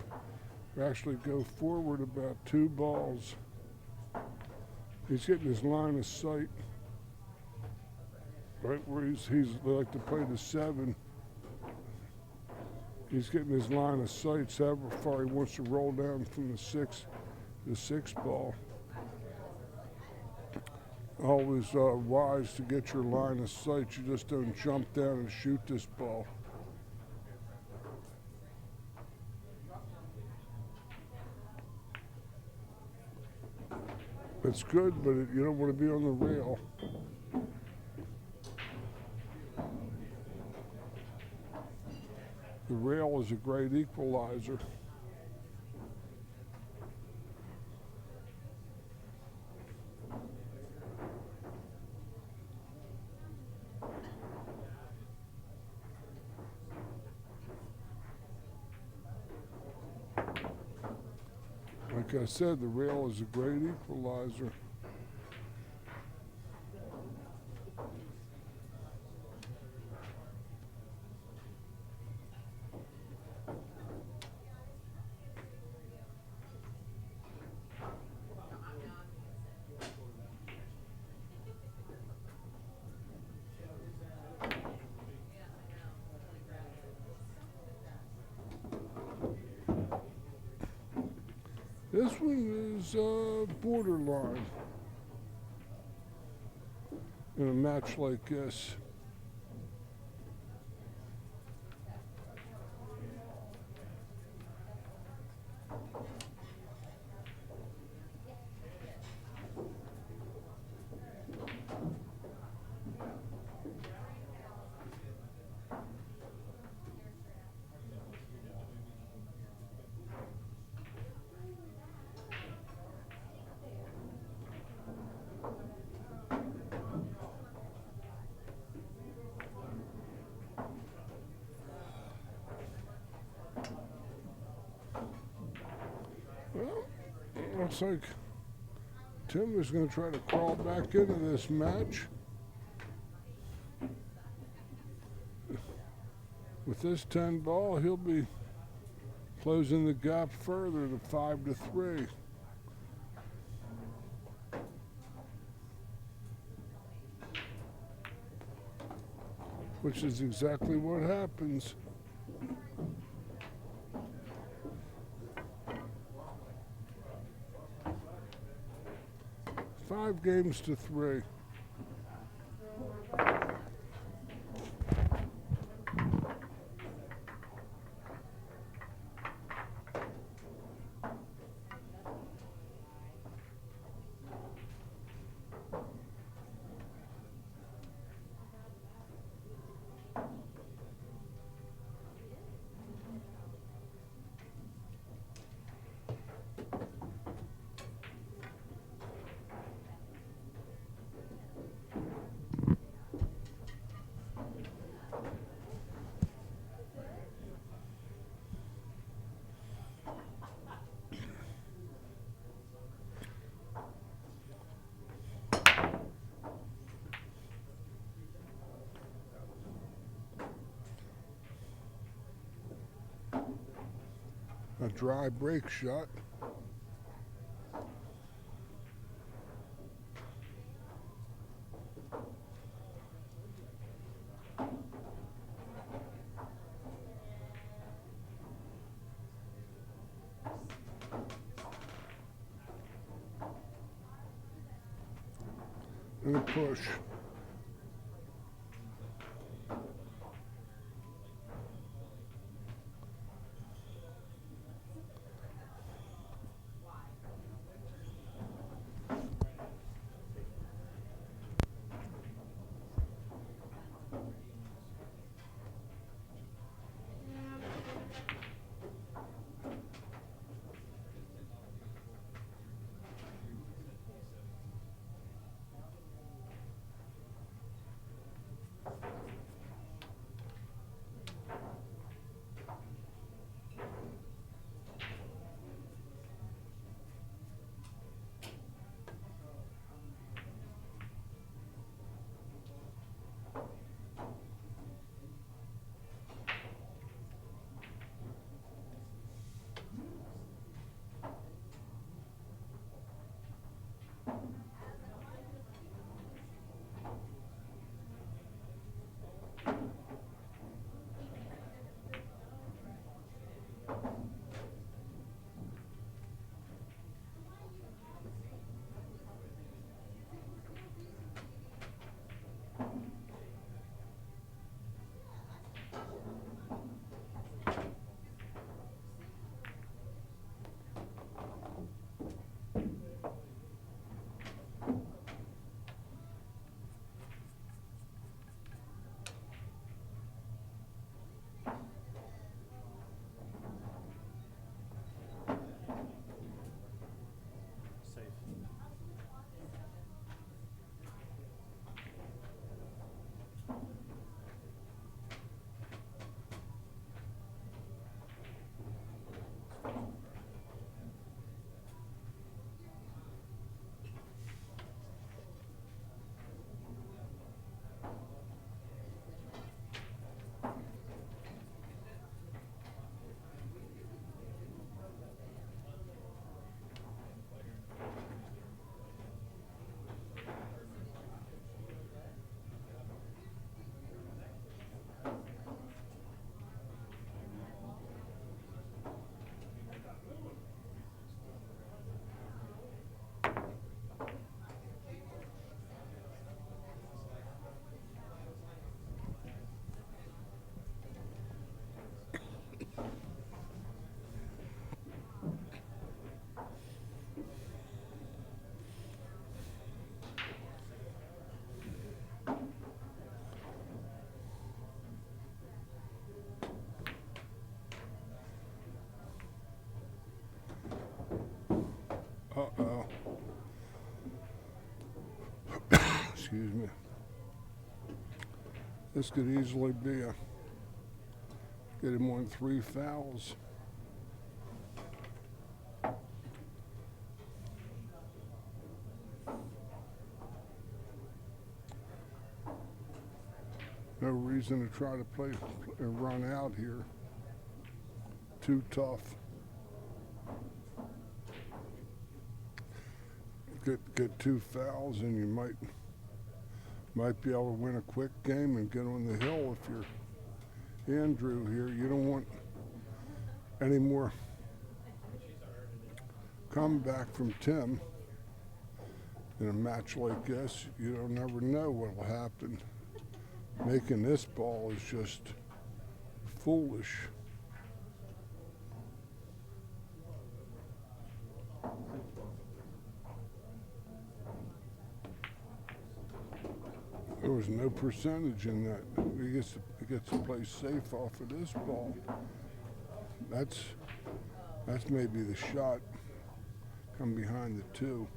Or actually go forward about 2 balls. He's getting his line of sight. Right where he's like to play the 7. He's getting his line of sight, so how far he wants to roll down from the 6 ball. Always wise to get your line of sight. You just don't jump down and shoot this ball. It's good, but you don't want to be on the rail. The rail is a great equalizer. Like I said, the rail is a great equalizer. This one is borderline in a match like this. looks like Tim is going to try to crawl back into this match. With this 10 ball, he'll be closing the gap further to 5-3. Which is exactly what happens. Five games to 3. A dry break shot. And a push. Safe. Uh-oh. Excuse me. This could easily be a get him on 3 fouls. No reason to try to play and run out here. Too tough. Get 2 fouls and you might be able to win a quick game and get on the hill if you're Andrew here. You don't want any more comeback from Tim in a match like this. You don't never know what will happen. Making this ball is just foolish. There was no percentage in that. He gets to play safe off of this ball. That's maybe the shot. Come behind the 2.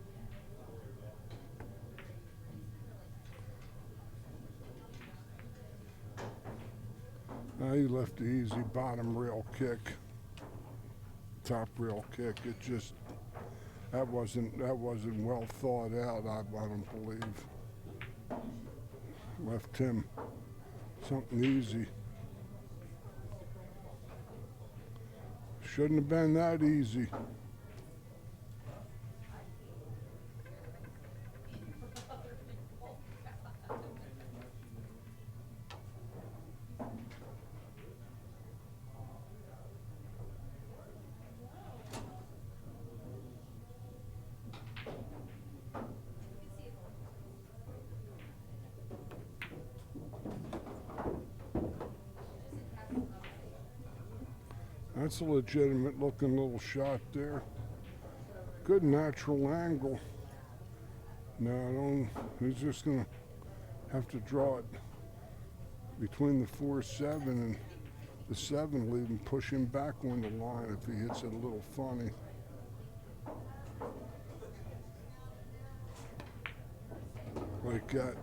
Now he left the easy bottom rail kick, top rail kick. It just that wasn't well thought out. I don't believe. Left him something easy. Shouldn't have been that easy. That's a legitimate looking little shot there. Good natural angle. No, he's just gonna have to draw it between the 4-7 and the 7, leave him push him back on the line if he hits it a little funny. Like that.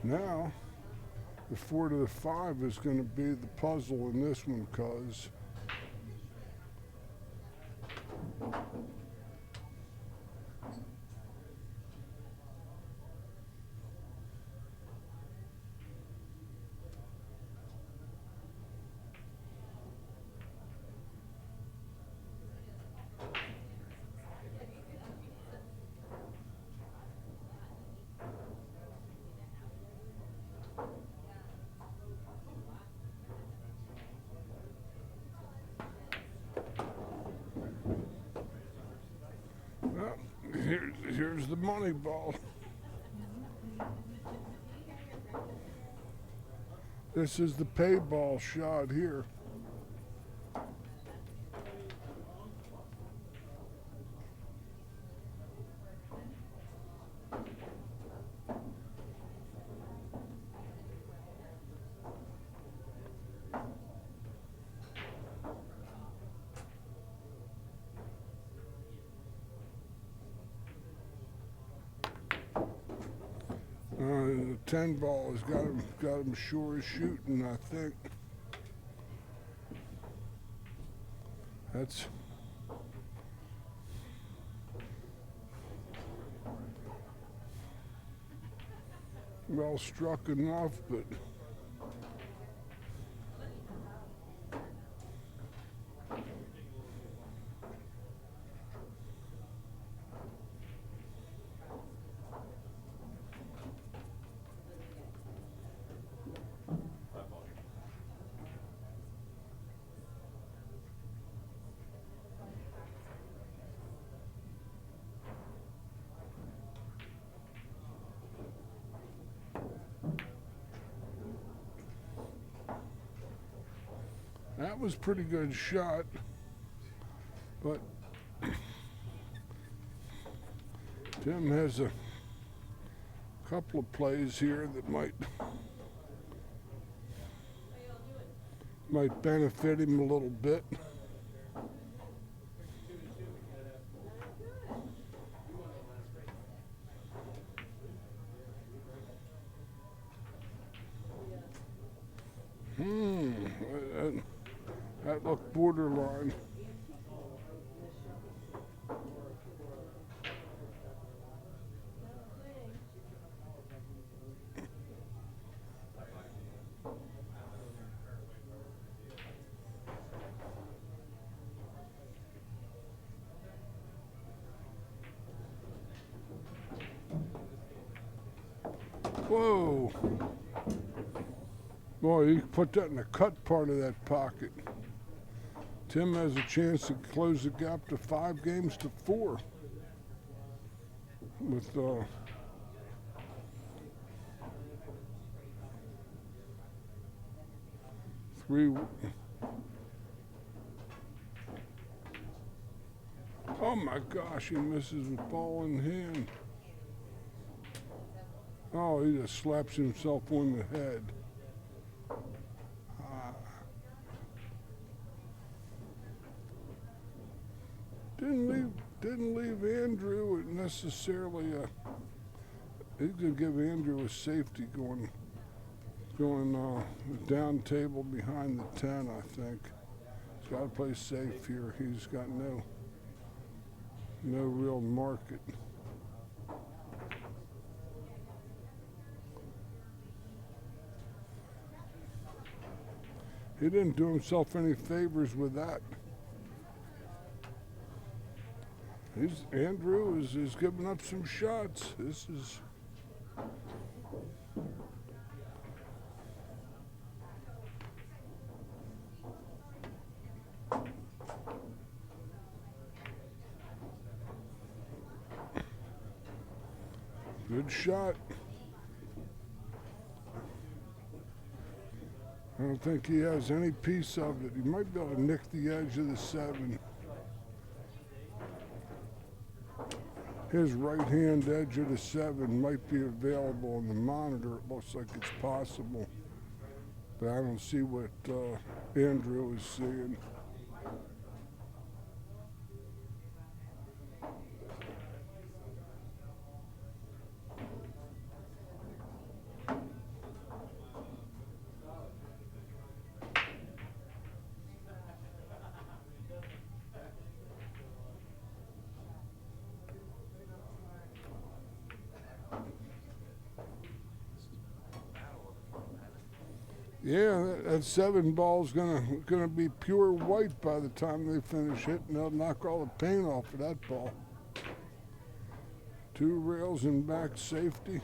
Now, the 4 to the 5 is going to be the puzzle in this one, because here's the money ball. This is the pay ball shot here. The 10 ball has got him sure as shooting, I think. That's well struck enough, but that was a pretty good shot, but Tim has a couple of plays here that might benefit him a little bit. That looked borderline. Whoa. Boy, you put that in the cut part of that pocket. Tim has a chance to close the gap to 5 games to 4 with 3. Oh my gosh, he misses with ball in hand. Oh, he just slaps himself on the head. Didn't leave Andrew necessarily he's gonna give Andrew a safety going down table behind the 10, I think. He's gotta play safe here. He's got no real market. He didn't do himself any favors with that. Andrew is giving up some shots. This is good shot. I don't think he has any piece of it. He might be able to nick the edge of the 7. His right-hand edge of the 7 might be available on the monitor. It looks like it's possible, but I don't see what Andrew is seeing. Yeah, that 7 ball's gonna be pure white by the time they finish hitting. They'll knock all the paint off of that ball. 2 rails and back safety.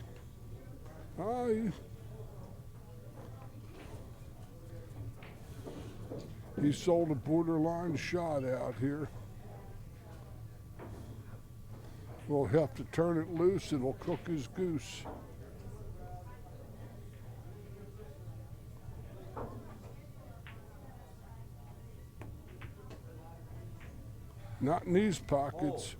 He sold a borderline shot out here. We'll have to turn it loose. It'll cook his goose. Not in these pockets.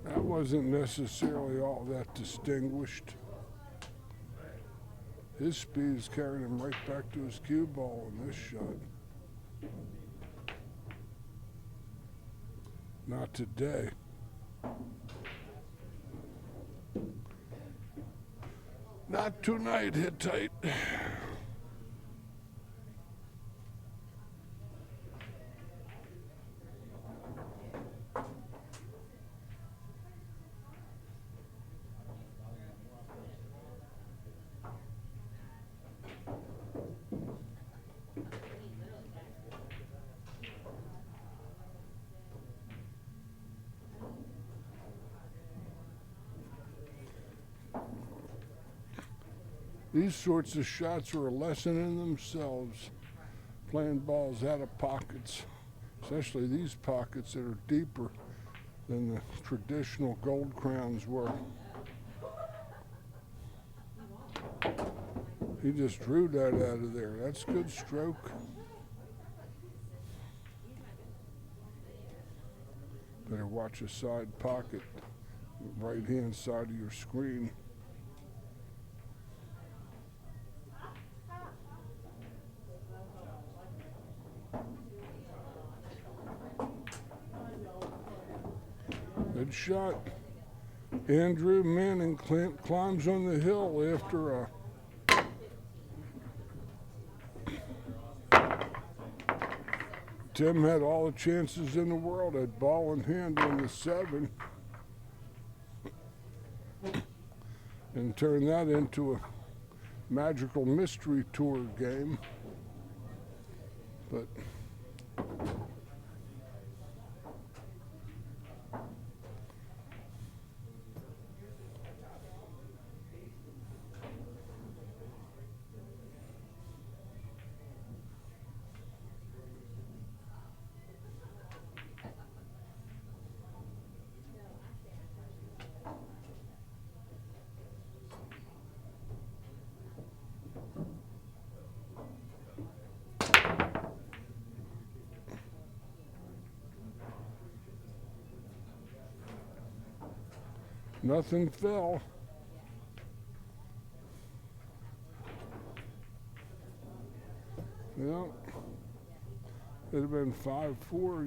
That wasn't necessarily all that distinguished. His speed is carrying him right back to his cue ball in this shot. Not today. Not tonight, Hittite. These sorts of shots are a lesson in themselves, playing balls out of pockets, especially these pockets that are deeper than the traditional gold crowns were. He just drew that out of there. That's good stroke. Better watch a side pocket, right-hand side of your screen. Good shot. Andrew Manning climbs on the hill after Tim had all the chances in the world, had ball in hand on the 7. and turn that into a magical mystery tour game. But nothing fell. Yeah. It'd have been 5-4,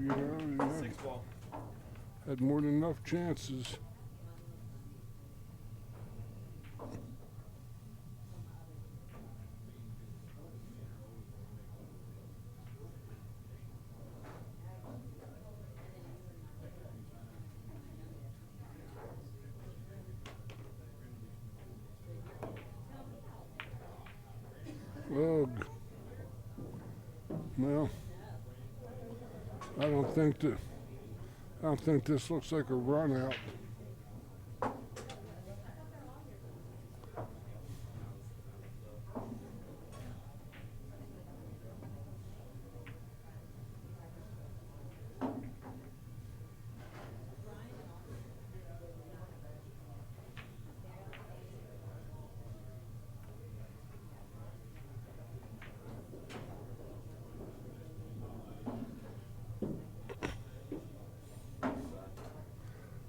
you know. You 6 ball. had more than enough chances. Ugh. Well, I don't think this looks like a run out.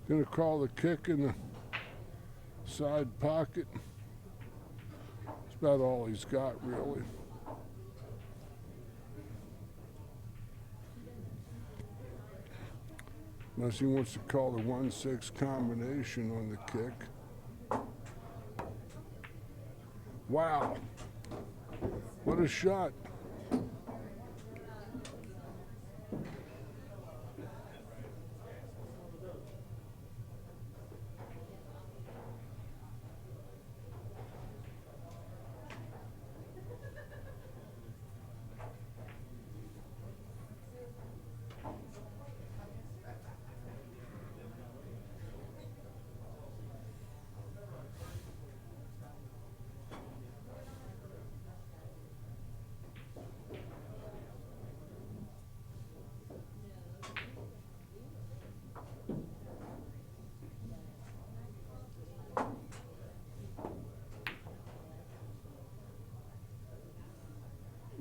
Gonna call the kick in the side pocket. That's about all he's got, really. Unless he wants to call the 1-6 combination on the kick. Wow. What a shot.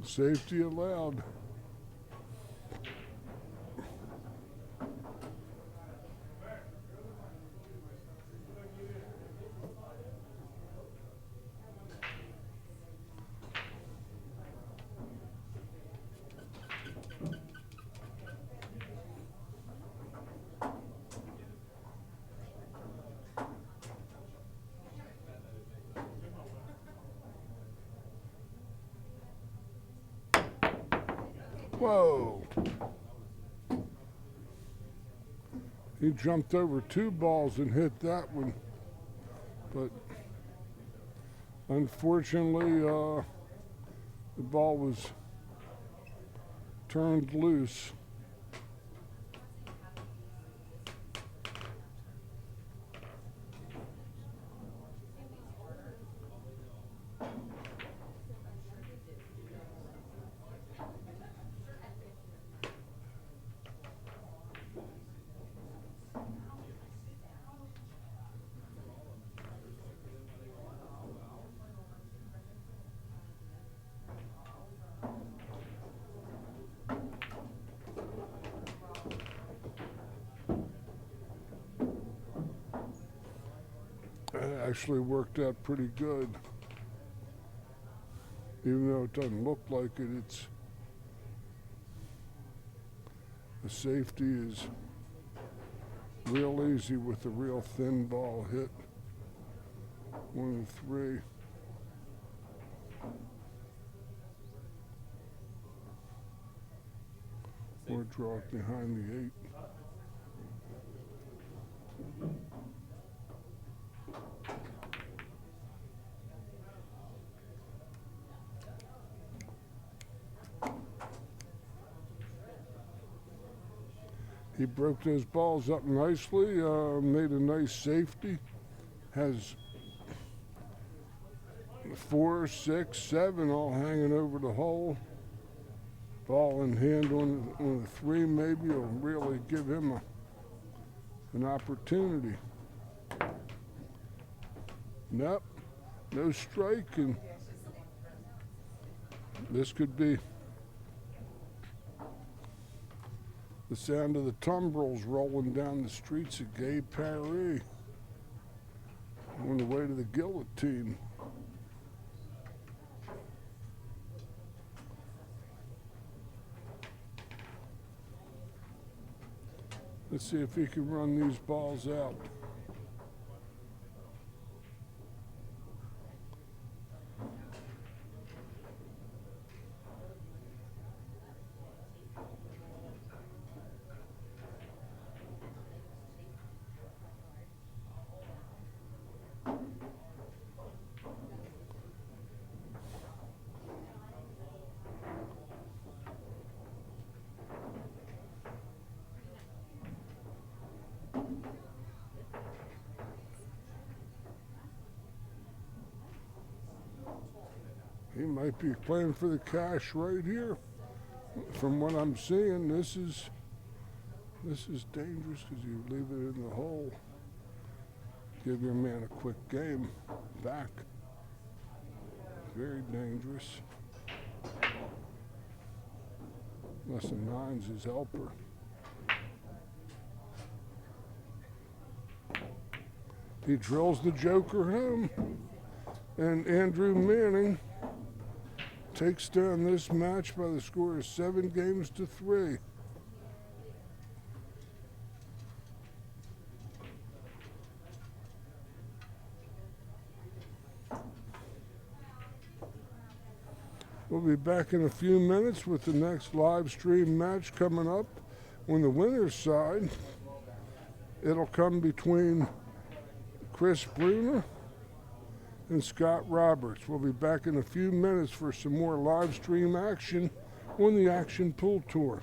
Safety allowed. Whoa. He jumped over 2 balls and hit that one. But unfortunately, the ball was turned loose. It actually worked out pretty good. Even though it doesn't look like it, it's the safety is real easy with a real thin ball hit. 1-3. Or draw it behind the 8. He broke those balls up nicely, made a nice safety. Has 4, 6, 7 all hanging over the hole. Ball in hand on a 3 maybe will really give him an opportunity. Nope, no strike, and this could be the sound of the tumbrils rolling down the streets of Gay Paris on the way to the guillotine. Let's see if he can run these balls out. He might be playing for the cash right here. From what I'm seeing, this is dangerous because you leave it in the hole. Give your man a quick game back. Very dangerous. Less than 9's his helper. He drills the joker home, and Andrew Manning takes down this match by the score of 7-3. We'll be back in a few minutes with the next live stream match coming up. On the winner's side, it'll come between Chris Bruner and Scott Roberts. We'll be back in a few minutes for some more live stream action on the Action Pool Tour.